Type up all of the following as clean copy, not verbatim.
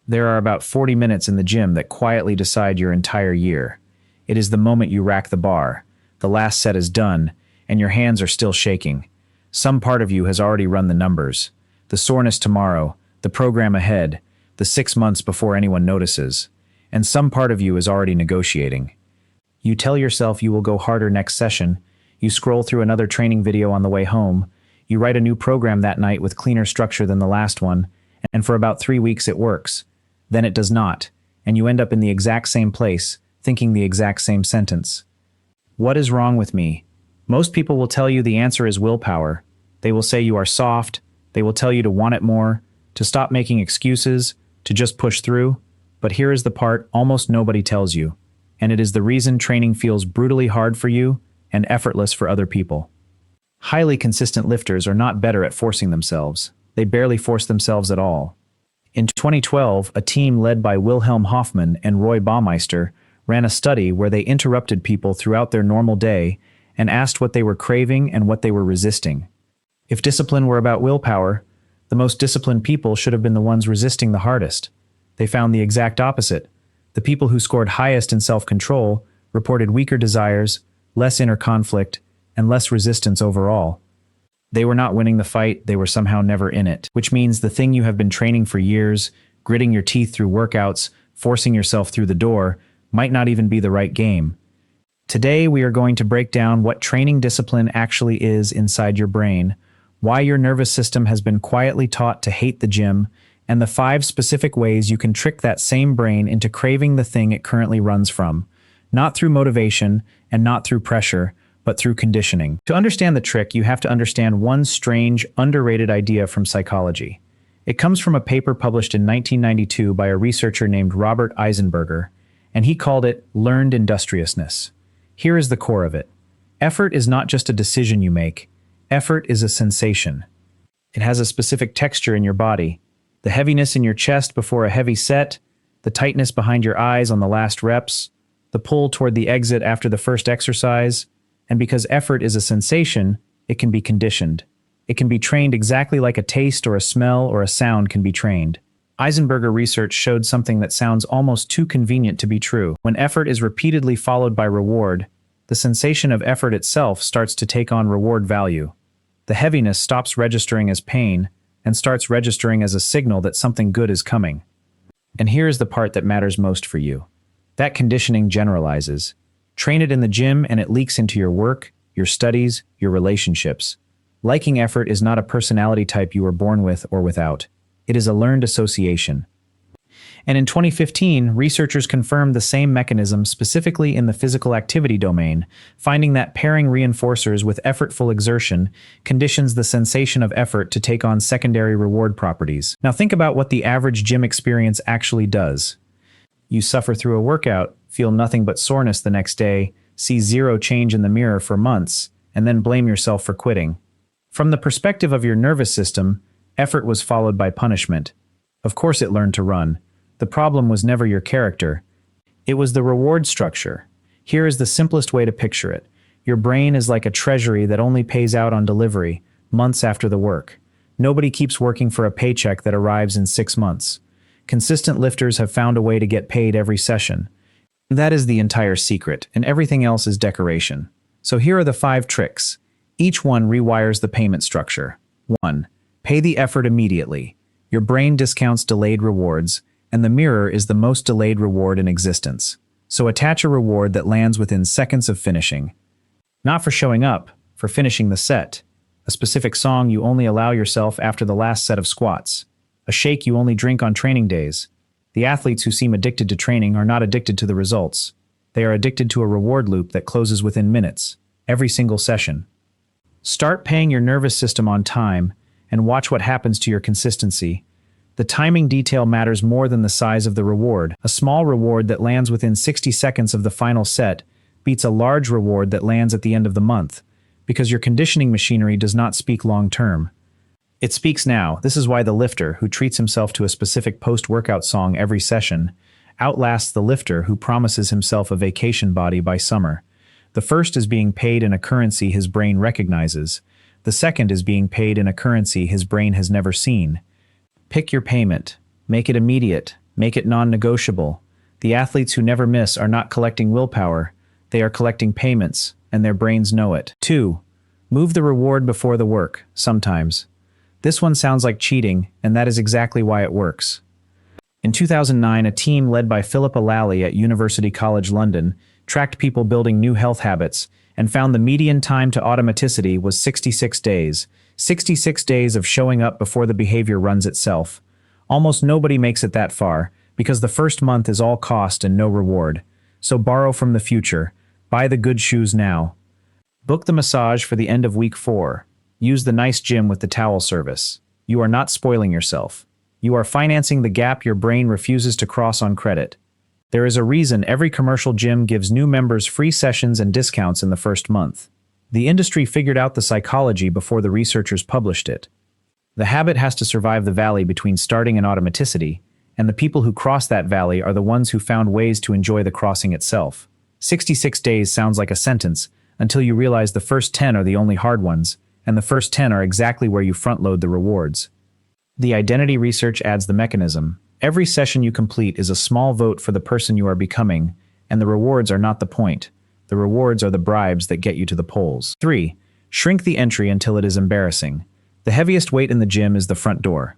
There are about 40 minutes in the gym that quietly decide your entire year. It is the moment you rack the bar, the last set is done, and your hands are still shaking. Some part of you has already run the numbers. The soreness tomorrow, the program ahead, the 6 months before anyone notices. And some part of you is already negotiating. You tell yourself you will go harder next session. You scroll through another training video on the way home. You write a new program that night with cleaner structure than the last one. And for about 3 weeks it works. Then it does not. And you end up in the exact same place, thinking the exact same sentence. What is wrong with me? Most people will tell you the answer is willpower. They will say you are soft. They will tell you to want it more, to stop making excuses, to just push through. But here is the part almost nobody tells you. And it is the reason training feels brutally hard for you and effortless for other people. Highly consistent lifters are not better at forcing themselves. They barely force themselves at all. In 2012, a team led by Wilhelm Hoffman and Roy Baumeister ran a study where they interrupted people throughout their normal day and asked what they were craving and what they were resisting. If discipline were about willpower, the most disciplined people should have been the ones resisting the hardest. They found the exact opposite. The people who scored highest in self-control reported weaker desires, less inner conflict, and less resistance overall. They were not winning the fight, they were somehow never in it, which means the thing you have been training for years, gritting your teeth through workouts, forcing yourself through the door, might not even be the right game. Today, we are going to break down what training discipline actually is inside your brain, why your nervous system has been quietly taught to hate the gym, and the 5 specific ways you can trick that same brain into craving the thing it currently runs from, not through motivation and not through pressure, but through conditioning. To understand the trick, you have to understand one strange, underrated idea from psychology. It comes from a paper published in 1992 by a researcher named Robert Eisenberger, and he called it learned industriousness. Here is the core of it. Effort is not just a decision you make. Effort is a sensation. It has a specific texture in your body. The heaviness in your chest before a heavy set, the tightness behind your eyes on the last reps, the pull toward the exit after the first exercise. And because effort is a sensation, it can be conditioned. It can be trained exactly like a taste or a smell or a sound can be trained. Eisenberger research showed something that sounds almost too convenient to be true. When effort is repeatedly followed by reward, the sensation of effort itself starts to take on reward value. The heaviness stops registering as pain and starts registering as a signal that something good is coming. And here is the part that matters most for you. That conditioning generalizes. Train it in the gym and it leaks into your work, your studies, your relationships. Liking effort is not a personality type you were born with or without. It is a learned association. And in 2015, researchers confirmed the same mechanism specifically in the physical activity domain, finding that pairing reinforcers with effortful exertion conditions the sensation of effort to take on secondary reward properties. Now think about what the average gym experience actually does. You suffer through a workout, feel nothing but soreness the next day, see zero change in the mirror for months, and then blame yourself for quitting. From the perspective of your nervous system, effort was followed by punishment. Of course it learned to run. The problem was never your character. It was the reward structure. Here is the simplest way to picture it. Your brain is like a treasury that only pays out on delivery, months after the work. Nobody keeps working for a paycheck that arrives in 6 months. Consistent lifters have found a way to get paid every session. That is the entire secret, and everything else is decoration. So here are the 5 tricks. Each one rewires the payment structure. 1. Pay the effort immediately. Your brain discounts delayed rewards, and the mirror is the most delayed reward in existence. So attach a reward that lands within seconds of finishing. Not for showing up, for finishing the set. A specific song you only allow yourself after the last set of squats. A shake you only drink on training days. The athletes who seem addicted to training are not addicted to the results. They are addicted to a reward loop that closes within minutes, every single session. Start paying your nervous system on time, and watch what happens to your consistency. The timing detail matters more than the size of the reward. A small reward that lands within 60 seconds of the final set beats a large reward that lands at the end of the month, because your conditioning machinery does not speak long-term. It speaks now. This is why the lifter, who treats himself to a specific post-workout song every session, outlasts the lifter who promises himself a vacation body by summer. The first is being paid in a currency his brain recognizes. The second is being paid in a currency his brain has never seen. Pick your payment. Make it immediate. Make it non-negotiable. The athletes who never miss are not collecting willpower, they are collecting payments, and their brains know it. 2. Move the reward before the work, sometimes. This one sounds like cheating, and that is exactly why it works. In 2009, a team led by Philippa Lally at University College London tracked people building new health habits and found the median time to automaticity was 66 days. 66 days of showing up before the behavior runs itself. Almost nobody makes it that far, because the first month is all cost and no reward. So borrow from the future. Buy the good shoes now. Book the massage for the end of week 4. Use the nice gym with the towel service. You are not spoiling yourself. You are financing the gap your brain refuses to cross on credit. There is a reason every commercial gym gives new members free sessions and discounts in the first month. The industry figured out the psychology before the researchers published it. The habit has to survive the valley between starting and automaticity, and the people who cross that valley are the ones who found ways to enjoy the crossing itself. 66 days sounds like a sentence, until you realize the first 10 are the only hard ones, and the first 10 are exactly where you front-load the rewards. The identity research adds the mechanism. Every session you complete is a small vote for the person you are becoming, and the rewards are not the point. The rewards are the bribes that get you to the polls. 3. Shrink the entry until it is embarrassing. The heaviest weight in the gym is the front door.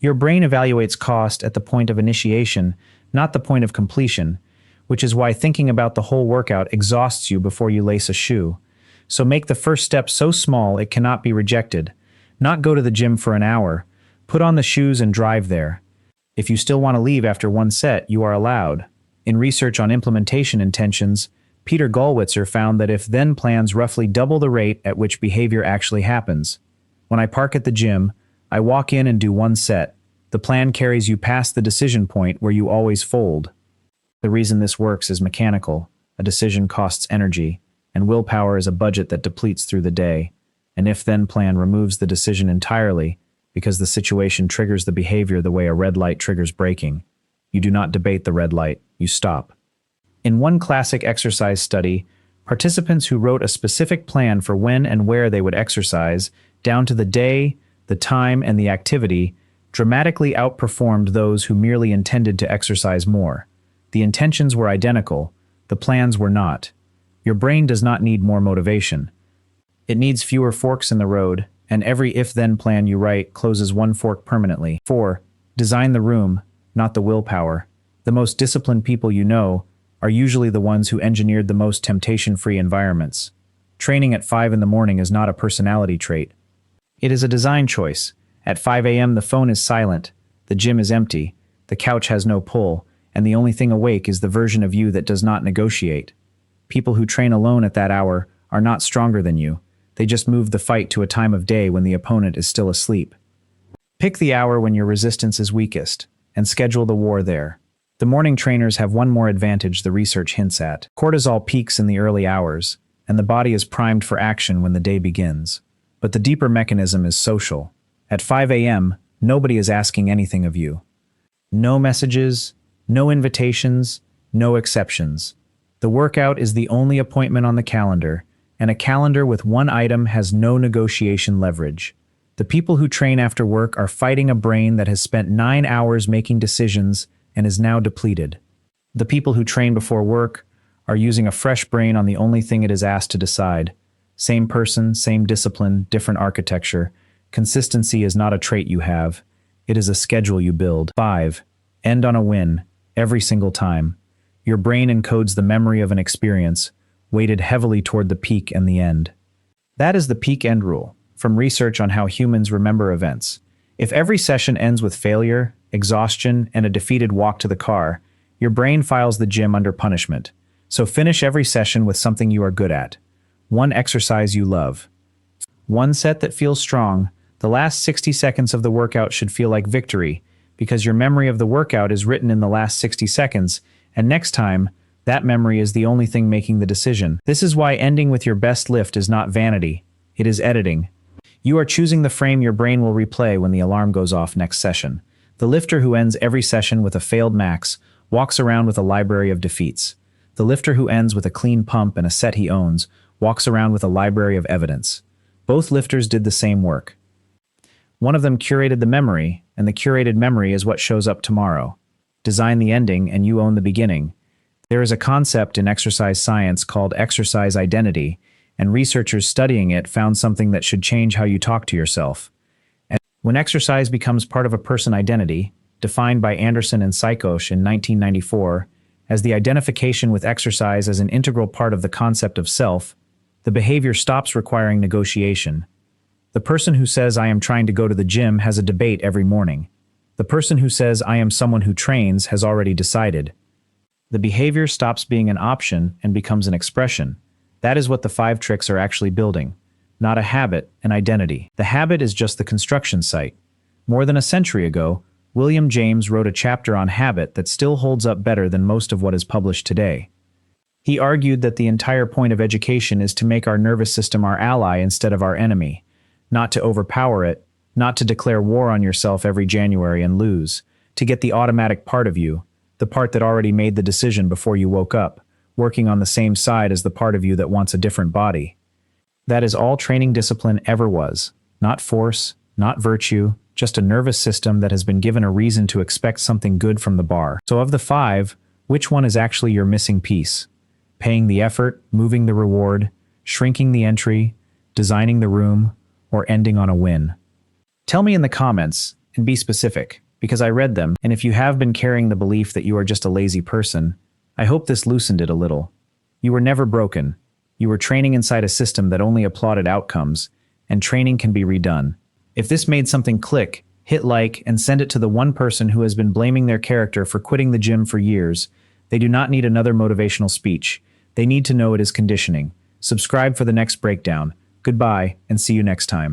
Your brain evaluates cost at the point of initiation, not the point of completion, which is why thinking about the whole workout exhausts you before you lace a shoe. So make the first step so small it cannot be rejected. Not go to the gym for an hour. Put on the shoes and drive there. If you still want to leave after one set, you are allowed. In research on implementation intentions, Peter Gollwitzer found that if-then plans roughly double the rate at which behavior actually happens. When I park at the gym, I walk in and do one set. The plan carries you past the decision point where you always fold. The reason this works is mechanical. A decision costs energy, and willpower is a budget that depletes through the day. An if-then plan removes the decision entirely because the situation triggers the behavior the way a red light triggers braking. You do not debate the red light, you stop. In one classic exercise study, participants who wrote a specific plan for when and where they would exercise, down to the day, the time, and the activity, dramatically outperformed those who merely intended to exercise more. The intentions were identical, the plans were not. Your brain does not need more motivation. It needs fewer forks in the road, and every if-then plan you write closes one fork permanently. 4. Design the room, not the willpower. The most disciplined people you know are usually the ones who engineered the most temptation-free environments. Training at 5 in the morning is not a personality trait. It is a design choice. At 5 a.m. the phone is silent, the gym is empty, the couch has no pull, and the only thing awake is the version of you that does not negotiate. People who train alone at that hour are not stronger than you. They just move the fight to a time of day when the opponent is still asleep. Pick the hour when your resistance is weakest, and schedule the war there. The morning trainers have one more advantage the research hints at. Cortisol peaks in the early hours, and the body is primed for action when the day begins. But the deeper mechanism is social. At 5 a.m., nobody is asking anything of you. No messages, no invitations, no exceptions. The workout is the only appointment on the calendar, and a calendar with one item has no negotiation leverage. The people who train after work are fighting a brain that has spent 9 hours making decisions and is now depleted. The people who train before work are using a fresh brain on the only thing it is asked to decide. Same person, same discipline, different architecture. Consistency is not a trait you have. It is a schedule you build. 5. End on a win, every single time. Your brain encodes the memory of an experience, weighted heavily toward the peak and the end. That is the peak end rule, from research on how humans remember events. If every session ends with failure, exhaustion, and a defeated walk to the car, your brain files the gym under punishment. So finish every session with something you are good at. One exercise you love. One set that feels strong. The last 60 seconds of the workout should feel like victory, because your memory of the workout is written in the last 60 seconds, and next time, that memory is the only thing making the decision. This is why ending with your best lift is not vanity. It is editing. You are choosing the frame your brain will replay when the alarm goes off next session. The lifter who ends every session with a failed max walks around with a library of defeats. The lifter who ends with a clean pump and a set he owns walks around with a library of evidence. Both lifters did the same work. One of them curated the memory, and the curated memory is what shows up tomorrow. design the ending, and you own the beginning. There is a concept in exercise science called exercise identity, and researchers studying it found something that should change how you talk to yourself. And when exercise becomes part of a person identity, defined by Anderson and Psychosh in 1994, as the identification with exercise as an integral part of the concept of self, the behavior stops requiring negotiation. The person who says, "I am trying to go to the gym," has a debate every morning. The person who says, "I am someone who trains," has already decided. The behavior stops being an option and becomes an expression. That is what the 5 tricks are actually building. Not a habit, an identity. The habit is just the construction site. More than a century ago, William James wrote a chapter on habit that still holds up better than most of what is published today. He argued that the entire point of education is to make our nervous system our ally instead of our enemy, not to overpower it, not to declare war on yourself every January and lose, to get the automatic part of you, the part that already made the decision before you woke up, working on the same side as the part of you that wants a different body. That is all training discipline ever was. Not force, not virtue, just a nervous system that has been given a reason to expect something good from the bar. So of the 5, which one is actually your missing piece? Paying the effort, moving the reward, shrinking the entry, designing the room, or ending on a win? Tell me in the comments, and be specific, because I read them, and if you have been carrying the belief that you are just a lazy person, I hope this loosened it a little. You were never broken. You were training inside a system that only applauded outcomes, and training can be redone. If this made something click, hit like and send it to the one person who has been blaming their character for quitting the gym for years. They do not need another motivational speech. They need to know it is conditioning. Subscribe for the next breakdown. Goodbye, and see you next time.